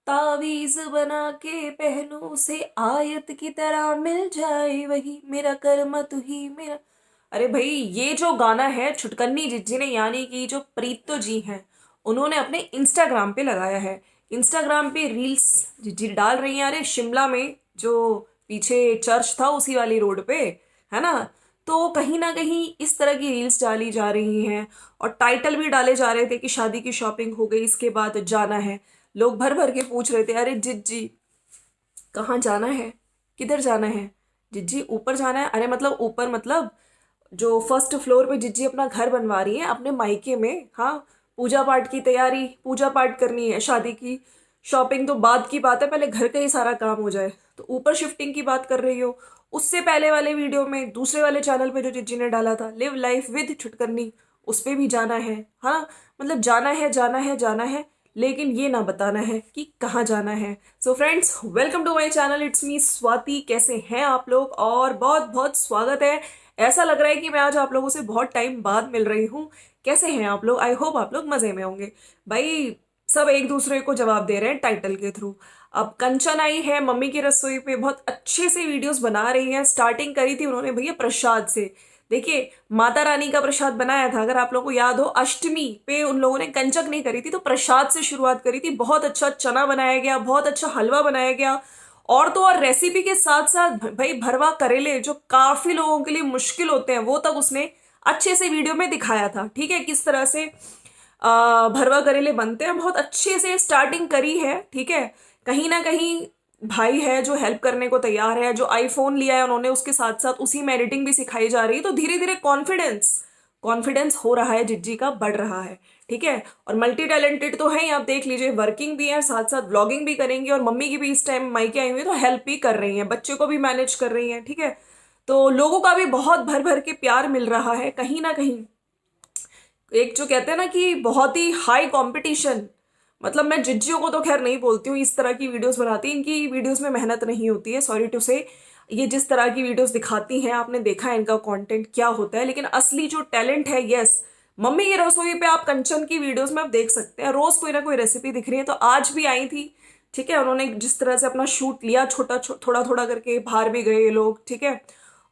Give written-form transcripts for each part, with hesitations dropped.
तावीज बना के पहनूं से आयत की तरह मिल जाए वही मेरा कर्म तू ही मेरा। अरे भाई, ये जो गाना है छुटकन्नी जिज्जी ने, यानी कि जो प्रीतो जी हैं, उन्होंने अपने इंस्टाग्राम पे लगाया है। इंस्टाग्राम पे रील्स जिज्जी डाल रही हैं। अरे शिमला में जो पीछे चर्च था उसी वाली रोड पे, है ना, तो कहीं ना कहीं इस तरह की रील्स डाली जा रही हैं। और टाइटल भी डाले जा रहे थे कि शादी की शॉपिंग हो गई, इसके बाद जाना है। लोग भर भर के पूछ रहे थे, अरे जिज्जी कहाँ जाना है, किधर जाना है? जिज्जी ऊपर जाना है। अरे मतलब ऊपर मतलब जो फर्स्ट फ्लोर पे जिज्जी अपना घर बनवा रही है अपने मायके में। हाँ, पूजा पाठ की तैयारी, पूजा पाठ करनी है, शादी की शॉपिंग तो बाद की बात है, पहले घर का ही सारा काम हो जाए। तो ऊपर शिफ्टिंग की बात कर रही हो। उससे पहले वाले वीडियो में दूसरे वाले चैनल पे जो जिज्जी ने डाला था, लिव लाइफ विद छुटकन्नी, उस पे भी जाना है। हाँ, मतलब जाना है जाना है जाना है, लेकिन ये ना बताना है कि कहाँ जाना है। So friends, welcome to my channel, it's me Swati. कैसे हैं आप लोग? और बहुत बहुत स्वागत है। ऐसा लग रहा है कि मैं आज आप लोगों से बहुत टाइम बाद मिल रही हूँ। कैसे हैं आप लोग? आई होप आप लोग मजे में होंगे। भाई, सब एक दूसरे को जवाब दे रहे हैं टाइटल के थ्रू। अब कंचन आई है मम्मी की रसोई पे, बहुत अच्छे से वीडियोस बना रही है। स्टार्टिंग करी थी उन्होंने भैया प्रसाद से। देखिए, माता रानी का प्रसाद बनाया था, अगर आप लोगों को याद हो। अष्टमी पे उन लोगों ने कंचक नहीं करी थी, तो प्रसाद से शुरुआत करी थी। बहुत अच्छा चना बनाया गया, बहुत अच्छा हलवा बनाया गया। और तो और रेसिपी के साथ साथ भाई भरवा करेले, जो काफी लोगों के लिए मुश्किल होते हैं, वो तक उसने अच्छे से वीडियो में दिखाया था। ठीक है, किस तरह से भरवा करेले बनते हैं, बहुत अच्छे से स्टार्टिंग करी है। ठीक है, कहीं ना कहीं भाई है जो हेल्प करने को तैयार है। जो आईफोन लिया है उन्होंने, उसके साथ साथ उसी में एडिटिंग भी सिखाई जा रही है। तो धीरे धीरे कॉन्फिडेंस कॉन्फिडेंस हो रहा है जिज्जी का, बढ़ रहा है। ठीक है, और मल्टी टैलेंटेड तो है ही, आप देख लीजिए। वर्किंग भी है, साथ साथ ब्लॉगिंग भी करेंगी, और मम्मी की भी इस टाइम मायके आई हुई है तो हेल्प भी कर रही हैं, बच्चे को भी मैनेज कर रही हैं। ठीक है, तो लोगों का भी बहुत भर भर के प्यार मिल रहा है कहीं ना कहीं। एक जो कहते हैं ना कि बहुत ही हाई कंपटीशन, मतलब मैं जिज्जियों को तो खैर नहीं बोलती हूँ, इस तरह की वीडियोस बनाती, इनकी वीडियोस में मेहनत नहीं होती है, सॉरी टू से। ये जिस तरह की वीडियोस दिखाती हैं, आपने देखा है इनका कंटेंट क्या होता है, लेकिन असली जो टैलेंट है, यस, मम्मी की रसोई पे आप कंचन की वीडियोस में आप देख सकते हैं, रोज कोई ना कोई रेसिपी दिख रही है। तो आज भी आई थी। ठीक है, उन्होंने जिस तरह से अपना शूट लिया, छोटा थोड़ा थोड़ा करके, बाहर भी गए ये लोग। ठीक है,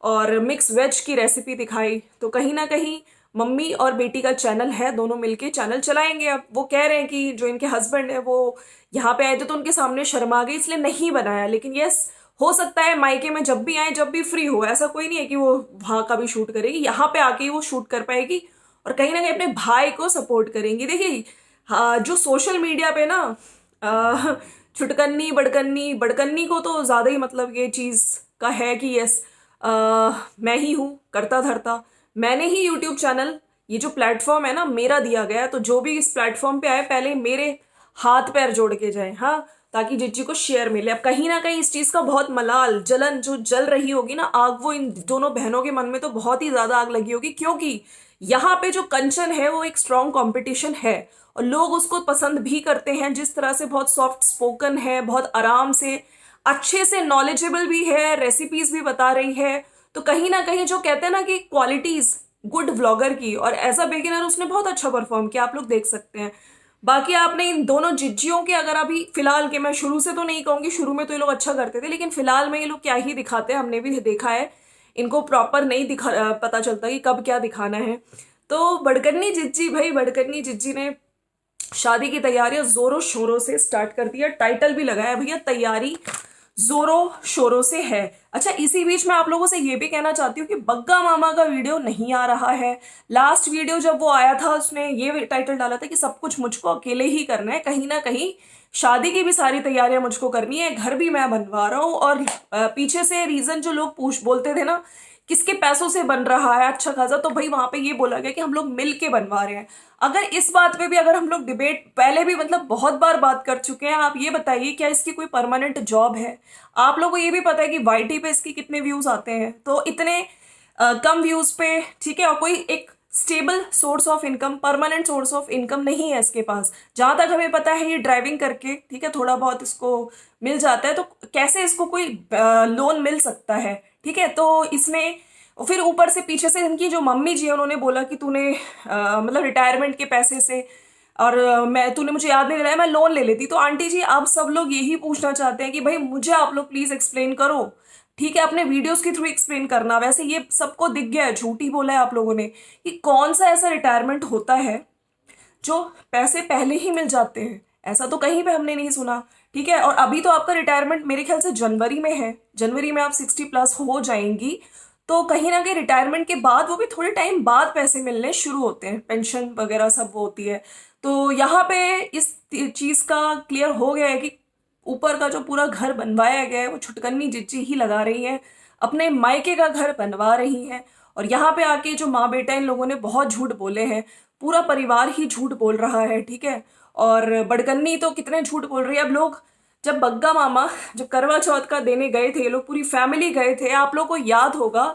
और मिक्स वेज की रेसिपी दिखाई। तो कहीं ना कहीं मम्मी और बेटी का चैनल है, दोनों मिलके चैनल चलाएंगे। अब वो कह रहे हैं कि जो इनके हस्बैंड है वो यहाँ पे आए थे तो उनके सामने शर्मा गई, इसलिए नहीं बनाया। लेकिन यस, हो सकता है मायके में जब भी आए, जब भी फ्री हो, ऐसा कोई नहीं है कि वो वहां का भी शूट करेगी, यहाँ पे आके ही वो शूट कर पाएगी। और कहीं ना कहीं अपने भाई को सपोर्ट करेंगी। देखिए, हाँ, जो सोशल मीडिया पे ना छुटकन्नी बड़कन्नी, बड़कन्नी को तो ज्यादा ही मतलब ये चीज का है कि यस, मैं ही हूँ करता धरता, मैंने ही यूट्यूब चैनल, ये जो प्लेटफॉर्म है ना, मेरा दिया गया है। तो जो भी इस प्लेटफॉर्म पे आए, पहले मेरे हाथ पैर जोड़ के जाए, हाँ, ताकि जिज्जी को शेयर मिले। अब कहीं ना कहीं इस चीज का बहुत मलाल, जलन जो जल रही होगी ना आग, वो इन दोनों बहनों के मन में तो बहुत ही ज्यादा आग लगी होगी, क्योंकि यहाँ पे जो कंचन है वो एक स्ट्रॉन्ग कंपटीशन है। और लोग उसको पसंद भी करते हैं, जिस तरह से बहुत सॉफ्ट स्पोकन है, बहुत आराम से, अच्छे से नॉलेजेबल भी है, रेसिपीज भी बता रही है। तो कहीं ना कहीं जो कहते हैं ना कि क्वालिटीज गुड व्लॉगर की, और एज अ बिगिनर उसने बहुत अच्छा परफॉर्म किया, आप लोग देख सकते हैं। बाकी आपने इन दोनों जिज्जियों के, अगर अभी फिलहाल के, मैं शुरू से तो नहीं कहूंगी, शुरू में तो ये लोग अच्छा करते थे, लेकिन फिलहाल में ये लोग क्या ही दिखाते हैं, हमने भी देखा है। इनको प्रॉपर नहीं दिखा पता चलता कि कब क्या दिखाना है। तो बड़कन्नी जिज्जी, भाई बड़कन्नी जिज्जी ने शादी की तैयारियां जोरों शोरों से स्टार्ट कर दिया। टाइटल भी लगाया भैया, तैयारी जोरों शोरों से है। अच्छा, इसी बीच में आप लोगों से ये भी कहना चाहती हूँ कि बग्गा मामा का वीडियो नहीं आ रहा है। लास्ट वीडियो जब वो आया था, उसने ये टाइटल डाला था कि सब कुछ मुझको अकेले ही करना है। कहीं ना कहीं शादी की भी सारी तैयारियां मुझको करनी है, घर भी मैं बनवा रहा हूँ। और पीछे से रीजन जो लोग पूछ बोलते थे ना, किसके पैसों से बन रहा है अच्छा खासा, तो भाई वहां पे ये बोला गया कि हम लोग मिल के बनवा रहे हैं। अगर इस बात पे भी अगर हम लोग डिबेट पहले भी मतलब बहुत बार बात कर चुके हैं, आप ये बताइए क्या इसकी कोई परमानेंट जॉब है? आप लोगों को ये भी पता है कि वाईटी पे इसकी कितने व्यूज आते हैं, तो इतने कम व्यूज पे, ठीक है, और कोई एक stable source of income, permanent source of income नहीं है इसके पास। जहां तक हमें पता है ये ड्राइविंग करके, ठीक है, थोड़ा बहुत इसको मिल जाता है। तो कैसे इसको कोई लोन मिल सकता है? ठीक है, तो इसने फिर ऊपर से पीछे से इनकी जो मम्मी जी है, उन्होंने बोला कि तूने मतलब रिटायरमेंट के पैसे से और तूने मुझे याद नहीं दिलाया, मैं लोन ले लेती। तो आंटी जी आप सब लोग यही पूछना चाहते हैं कि भाई मुझे आप लोग प्लीज एक्सप्लेन करो। ठीक है, अपने वीडियोस के थ्रू एक्सप्लेन करना। वैसे ये सबको दिख गया है, झूठ ही बोला है आप लोगों ने कि कौन सा ऐसा रिटायरमेंट होता है जो पैसे पहले ही मिल जाते हैं। ऐसा तो कहीं पे हमने नहीं सुना। ठीक है, और अभी तो आपका रिटायरमेंट मेरे ख्याल से जनवरी में है, जनवरी में आप 60+ हो जाएंगी। तो कहीं ना कहीं रिटायरमेंट के बाद, वो भी थोड़े टाइम बाद पैसे मिलने शुरू होते हैं, पेंशन वगैरह सब वो होती है। तो यहाँ पे इस चीज का क्लियर हो गया है कि ऊपर का जो पूरा घर बनवाया गया है वो छुटकन्नी जिज्जी ही लगा रही है, अपने मायके का घर बनवा रही है। और यहाँ पे आके जो माँ बेटा इन लोगों ने बहुत झूठ बोले हैं, पूरा परिवार ही झूठ बोल रहा है। ठीक है, और बड़कन्नी तो कितने झूठ बोल रही है। अब लोग जब बग्गा मामा जब करवा चौथ का देने गए थे, ये लोग पूरी फैमिली गए थे, आप लोग को याद होगा।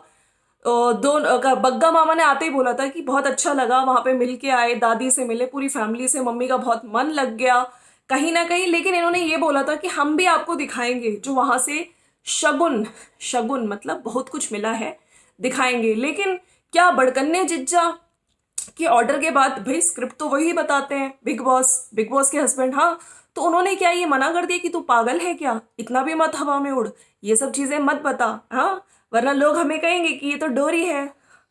बग्गा मामा ने आते ही बोला था कि बहुत अच्छा लगा, वहां पे मिल के आए, दादी से मिले, पूरी फैमिली से, मम्मी का बहुत मन लग गया कहीं ना कहीं। लेकिन इन्होंने ये बोला था कि हम भी आपको दिखाएंगे जो वहां से शगुन, शगुन मतलब बहुत कुछ मिला है, दिखाएंगे। लेकिन क्या बड़कन्ने जिज्जा के ऑर्डर के बाद, भाई स्क्रिप्ट तो वही बताते हैं, बिग बॉस, बिग बॉस के हस्बैंड, हाँ, तो उन्होंने क्या ये मना कर दिया कि तू पागल है क्या, इतना भी मत हवा में उड़, ये सब चीजें मत बता, हाँ, वरना लोग हमें कहेंगे कि ये तो डोरी है।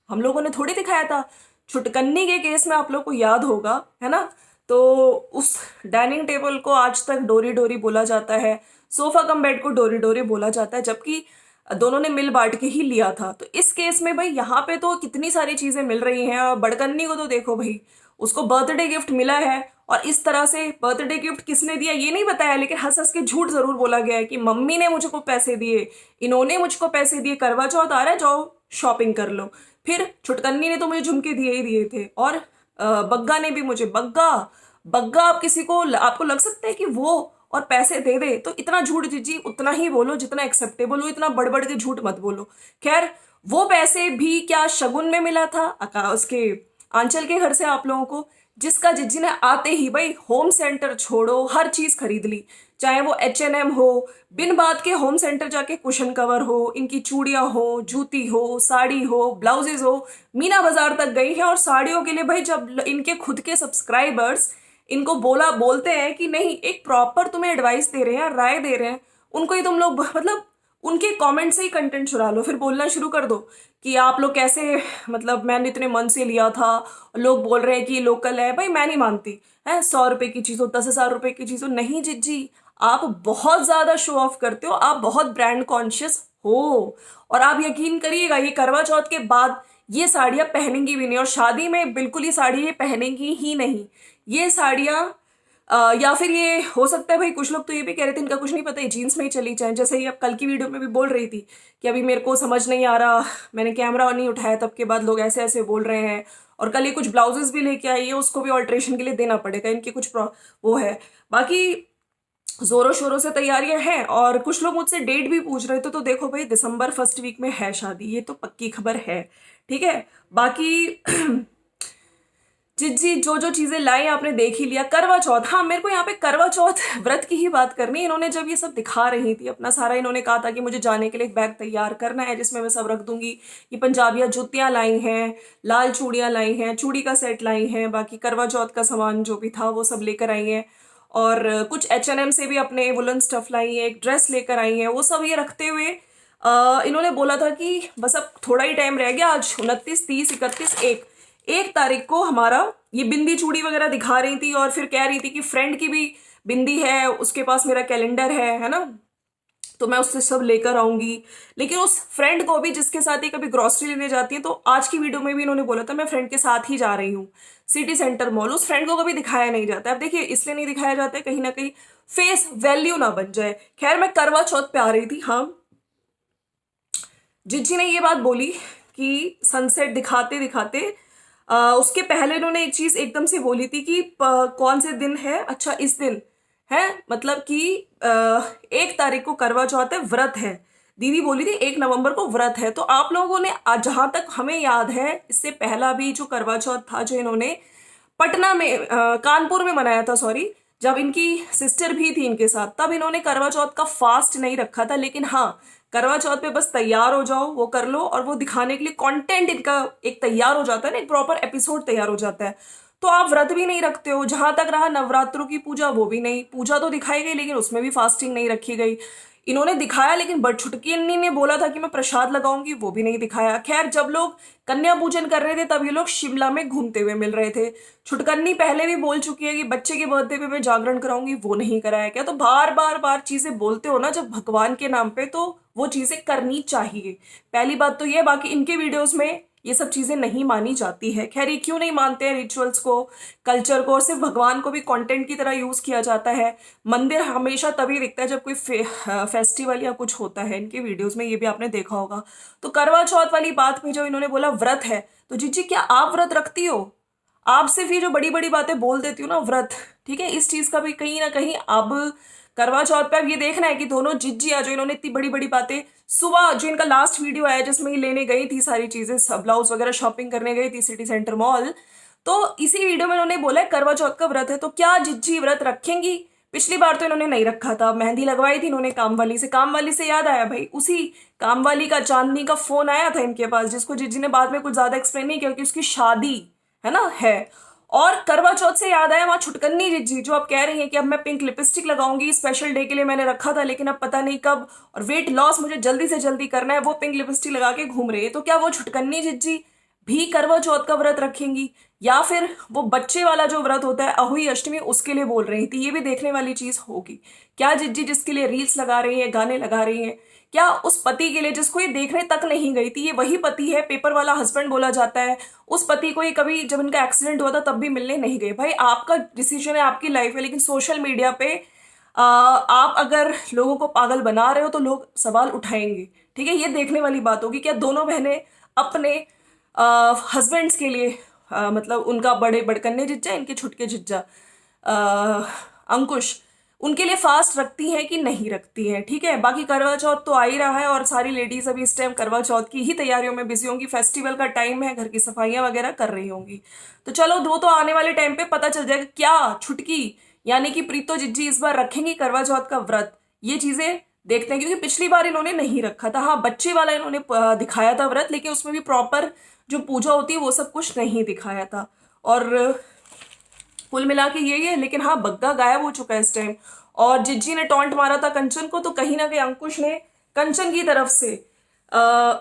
हम लोगों ने थोड़ी दिखाया था। छुटकन्नी के केस में आप लोग को याद होगा, है ना, तो उस डाइनिंग टेबल को आज तक डोरी डोरी बोला जाता है, सोफा कम बेड को डोरी डोरी बोला जाता है, जबकि दोनों ने मिल बांट के ही लिया था। तो इस केस में भाई यहाँ पे तो कितनी सारी चीजें मिल रही हैं। और बड़कन्नी को तो देखो भाई, उसको बर्थडे गिफ्ट मिला है, और इस तरह से बर्थडे गिफ्ट किसने दिया ये नहीं बताया, लेकिन हंस हंस के झूठ जरूर बोला गया है कि मम्मी ने मुझको पैसे दिए, इन्होंने मुझको पैसे दिए, करवा चौथ आ रहा है, जाओ शॉपिंग कर लो। फिर छुटकन्नी ने तो मुझे झुमके दिए ही दिए थे, और बग्गा ने भी मुझे, बग्गा, बग्गा आप किसी को, आपको लग सकता है कि वो और पैसे दे दे, तो इतना झूठ जीजी उतना ही बोलो जितना एक्सेप्टेबल हो, इतना बढ़ बढ़ के झूठ मत बोलो। खैर, वो पैसे भी क्या शगुन में मिला था उसके आंचल के घर से आप लोगों को, जिसका जिज्जी ने आते ही भाई होम सेंटर छोड़ो हर चीज खरीद ली, चाहे वो H&M हो, बिन बात के होम सेंटर जाके कुशन कवर हो, इनकी चूड़ियां हो, जूती हो, साड़ी हो, ब्लाउजेज हो, मीना बाजार तक गई है। और साड़ियों के लिए भाई जब इनके खुद के सब्सक्राइबर्स इनको बोलते हैं कि नहीं, एक प्रॉपर तुम्हें एडवाइस दे रहे हैं, राय दे रहे हैं, उनको ही तुम लोग मतलब उनके कमेंट से ही कंटेंट चुरा लो, फिर बोलना शुरू कर दो कि आप लोग कैसे, मतलब मैंने इतने मन से लिया था, लोग बोल रहे हैं कि ये लोकल है। भाई मैं नहीं मानती है, 100 रुपए की चीज हो, 10,000 रुपए की चीज हो, नहीं जिज्जी, आप बहुत ज्यादा शो ऑफ करते हो, आप बहुत ब्रांड कॉन्शियस हो। और आप यकीन करिएगा, ये करवा चौथ के बाद ये साड़ियां पहनेंगी भी नहीं, और शादी में बिल्कुल ये साड़ी ये पहनेंगी ही नहीं। ये साड़ियां या फिर ये हो सकता है भाई, कुछ लोग तो ये भी कह रहे थे इनका कुछ नहीं पता, ये जीन्स में ही चली जाए, जैसे ही अब कल की वीडियो में भी बोल रही थी कि अभी मेरे को समझ नहीं आ रहा, मैंने कैमरा नहीं उठाया, तब के बाद लोग ऐसे ऐसे बोल रहे हैं। और कल ये कुछ ब्लाउजेस भी लेके आई है, उसको भी ऑल्ट्रेशन के लिए देना पड़ेगा, इनकी कुछ वो है। बाकी जोरों शोरों से तैयारियां हैं, और कुछ लोग मुझसे डेट भी पूछ रहे थे, तो देखो भाई दिसंबर फर्स्ट वीक में है शादी, ये तो पक्की खबर है। ठीक है, बाकी जिज्जी जो जो चीजें लाई आपने देख ही लिया। करवा चौथ, हाँ, मेरे को यहाँ पे करवा चौथ व्रत की ही बात करनी है। इन्होंने जब ये सब दिखा रही थी अपना सारा, इन्होंने कहा था कि मुझे जाने के लिए एक बैग तैयार करना है जिसमें मैं सब रख दूंगी। ये पंजाबियां जुतियां लाई हैं, लाल चूड़ियां लाई हैं, चूड़ी का सेट लाई हैं, बाकी करवा चौथ का सामान जो भी था वो सब लेकर आई हैं। और कुछ H&M से भी अपने वुलन स्टफ लाई है, एक ड्रेस लेकर आई है, वो सब ये रखते हुए इन्होंने बोला था कि बस अब थोड़ा ही टाइम रह गया, आज 29, 30, 31, 1 तारीख को हमारा, ये बिंदी चूड़ी वगैरह दिखा रही थी, और फिर कह रही थी कि फ्रेंड की भी बिंदी है, उसके पास मेरा कैलेंडर है ना, तो मैं उससे सब लेकर आऊंगी। लेकिन उस फ्रेंड को भी जिसके साथ ही कभी ग्रोसरी लेने जाती है, तो आज की वीडियो में भी इन्होंने बोला था मैं फ्रेंड के साथ ही जा रही हूँ सिटी सेंटर मॉल, उस फ्रेंड को कभी दिखाया नहीं जाता। अब देखिए इसलिए नहीं दिखाया जाता है, कहीं ना कहीं फेस वैल्यू ना बन जाए। खैर, मैं करवा चौथ पे आ रही थी, हाँ, जिज्जी ने ये बात बोली कि सनसेट दिखाते दिखाते उसके पहले इन्होंने एक चीज एकदम से बोली थी कि कौन से दिन है, अच्छा इस दिन है, मतलब कि 1 तारीख को करवा चौथ है, व्रत है। दीदी बोली थी 1 नवंबर को व्रत है। तो आप लोगों ने जहां तक हमें याद है, इससे पहला भी जो करवा चौथ था जो इन्होंने पटना में कानपुर में मनाया था, सॉरी, जब इनकी सिस्टर भी थी इनके साथ, तब इन्होंने करवा चौथ का फास्ट नहीं रखा था। लेकिन हाँ, करवा चौथ पे बस तैयार हो जाओ, वो कर लो, और वो दिखाने के लिए कंटेंट इनका एक तैयार हो जाता है ना, एक प्रॉपर एपिसोड तैयार हो जाता है। तो आप व्रत भी नहीं रखते हो। जहां तक रहा नवरात्रों की पूजा, वो भी नहीं, पूजा तो दिखाई गई लेकिन उसमें भी फास्टिंग नहीं रखी गई। इन्होंने दिखाया लेकिन बट छुटकी ने बोला था कि मैं प्रसाद लगाऊंगी, वो भी नहीं दिखाया। खैर, जब लोग कन्या पूजन कर रहे थे तब ये लोग शिमला में घूमते हुए मिल रहे थे। छुटकन्नी पहले भी बोल चुकी है कि बच्चे के बर्थडे पे मैं जागरण कराऊंगी, वो नहीं कराया। क्या तो बार बार बार चीजें बोलते हो ना जब भगवान के नाम पे, तो वो चीजें करनी चाहिए। पहली बात तो ये, बाकी इनके वीडियोस में ये सब चीजें नहीं मानी जाती है। खैर, ये क्यों नहीं मानते हैं रिचुअल्स को, कल्चर को, और सिर्फ भगवान को भी कंटेंट की तरह यूज किया जाता है। मंदिर हमेशा तभी दिखता है जब कोई फेस्टिवल या कुछ होता है इनके वीडियोस में, ये भी आपने देखा होगा। तो करवा चौथ वाली बात में जो इन्होंने बोला व्रत है, तो जीजी क्या आप व्रत रखती हो? आप सिर्फ ये जो बड़ी बड़ी बातें बोल देती हो ना व्रत, ठीक है, इस चीज का भी कहीं ना कहीं अब करवा चौथ पे अब ये देखना है कि दोनों जिज्जियां जो इन्होंने इतनी बड़ी बड़ी बातें, सुबह जो इनका लास्ट वीडियो आया जिसमें ये लेने गई थी सारी चीजें, ब्लाउज वगैरह शॉपिंग करने गई थी सिटी सेंटर मॉल, तो इसी वीडियो में इन्होंने बोला है करवा चौथ का व्रत है। तो क्या जिज्जी व्रत रखेंगी? पिछली बार तो इन्होंने नहीं रखा था, मेहंदी लगवाई थी इन्होंने कामवाली से। कामवाली से याद आया भाई, उसी कामवाली का चांदनी का फोन आया था इनके पास, जिसको जिज्जी ने बाद में कुछ ज्यादा एक्सप्लेन नहीं किया कि उसकी शादी है ना है। और करवा चौथ से याद आया, वहां छुटकन्नी जिज्जी जो आप कह रही हैं कि अब मैं पिंक लिपस्टिक लगाऊंगी, स्पेशल डे के लिए मैंने रखा था लेकिन अब पता नहीं कब, और वेट लॉस मुझे जल्दी से जल्दी करना है, वो पिंक लिपस्टिक लगा के घूम रही है। तो क्या वो छुटकन्नी जिज्जी भी करवा चौथ का व्रत रखेंगी, या फिर वो बच्चे वाला जो व्रत होता है अहुई अष्टमी, उसके लिए बोल रही थी? ये भी देखने वाली चीज होगी। क्या जिज्जी जिसके लिए रील्स लगा रही है, गाने लगा रही है, क्या उस पति के लिए जिसको ये देखने तक नहीं गई थी, ये वही पति है, पेपर वाला हस्बैंड बोला जाता है, उस पति को ये कभी जब इनका एक्सीडेंट हुआ था तब भी मिलने नहीं गए? भाई आपका डिसीजन है, आपकी लाइफ है, लेकिन सोशल मीडिया पे आप अगर लोगों को पागल बना रहे हो तो लोग सवाल उठाएंगे, ठीक है। ये देखने वाली बात होगी, क्या दोनों बहनें अपने हस्बैंड्स के लिए मतलब उनका बड़े बड़कन्ने जिज्जा, इनके छुटके जिज्जा अंकुश, उनके लिए फास्ट रखती हैं कि नहीं रखती हैं, ठीक है। बाकी करवा चौथ तो आ ही रहा है और सारी लेडीज अभी इस टाइम करवा चौथ की ही तैयारियों में बिजी होंगी। फेस्टिवल का टाइम है, घर की सफाइयां वगैरह कर रही होंगी। तो चलो, दो तो आने वाले टाइम पे पता चल जाएगा क्या छुटकी यानी कि प्रीतो जिज्जी इस बार रखेंगी करवा चौथ का व्रत। ये चीजें देखते हैं, क्योंकि पिछली बार इन्होंने नहीं रखा था। हाँ, बच्चे वाला इन्होंने दिखाया था व्रत, लेकिन उसमें भी प्रॉपर जो पूजा होती है वो सब कुछ नहीं दिखाया था। और कुल मिला के यही है। लेकिन हाँ, बग्गा गायब हो चुका है इस टाइम, और जिज्जी ने टॉन्ट मारा था कंचन को, तो कहीं ना कहीं अंकुश ने कंचन की तरफ से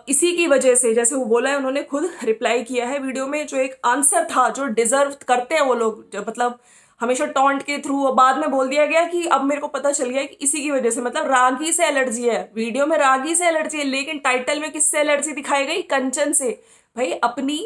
इसी की वजह से, जैसे वो बोला है, उन्होंने खुद रिप्लाई किया है वीडियो में, जो एक आंसर था जो डिजर्व करते हैं वो लोग, मतलब हमेशा टॉन्ट के थ्रू। और बाद में बोल दिया गया कि अब मेरे को पता चल गया कि इसी की वजह से, मतलब रागी से एलर्जी है, वीडियो में रागी से एलर्जी है, लेकिन टाइटल में किससे एलर्जी दिखाई गई? कंचन से। भाई अपनी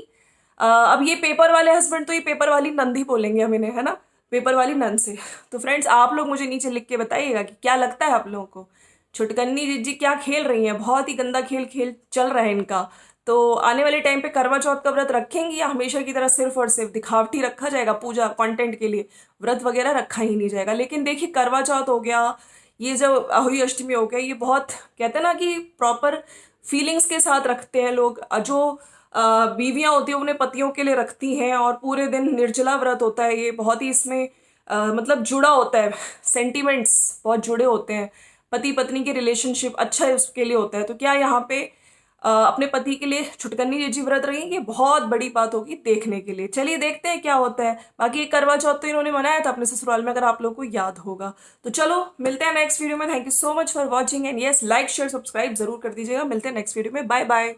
अब ये पेपर वाले हस्बैंड, तो ये पेपर वाली नंदी बोलेंगे हम इन्हें, है ना, पेपर वाली नंद से। तो फ्रेंड्स, आप लोग मुझे नीचे लिख के बताइएगा कि क्या लगता है आप लोगों को, छुटकन्नी जिज्जी क्या खेल रही हैं? बहुत ही गंदा खेल खेल चल रहा है इनका। तो आने वाले टाइम पे करवा चौथ का व्रत रखेंगी या हमेशा की तरह सिर्फ और सिर्फ दिखावटी रखा जाएगा, पूजा कंटेंट के लिए व्रत वगैरह रखा ही नहीं जाएगा? लेकिन देखिए, करवा चौथ हो गया, ये जो अहुई अष्टमी हो गया, ये बहुत कहते हैं ना कि प्रॉपर फीलिंग्स के साथ रखते हैं लोग। जो बीवियां होती है अपने पतियों के लिए रखती हैं, और पूरे दिन निर्जला व्रत होता है। ये बहुत ही इसमें मतलब जुड़ा होता है, सेंटिमेंट्स बहुत जुड़े होते हैं, पति पत्नी के रिलेशनशिप अच्छा है उसके लिए होता है। तो क्या यहाँ पे अपने पति के लिए छुटकन्नी जिज्जी व्रत रहेंगे? बहुत बड़ी बात होगी देखने के लिए। चलिए देखते हैं क्या होता है। बाकी ये करवा चौथ तो इन्होंने मनाया था अपने ससुराल में, अगर आप लोगों को याद होगा। तो चलो, मिलते हैं नेक्स्ट वीडियो में। Thank you so much for watching, and yes, like share subscribe जरूर कर दीजिएगा। मिलते हैं नेक्स्ट वीडियो में। Bye bye.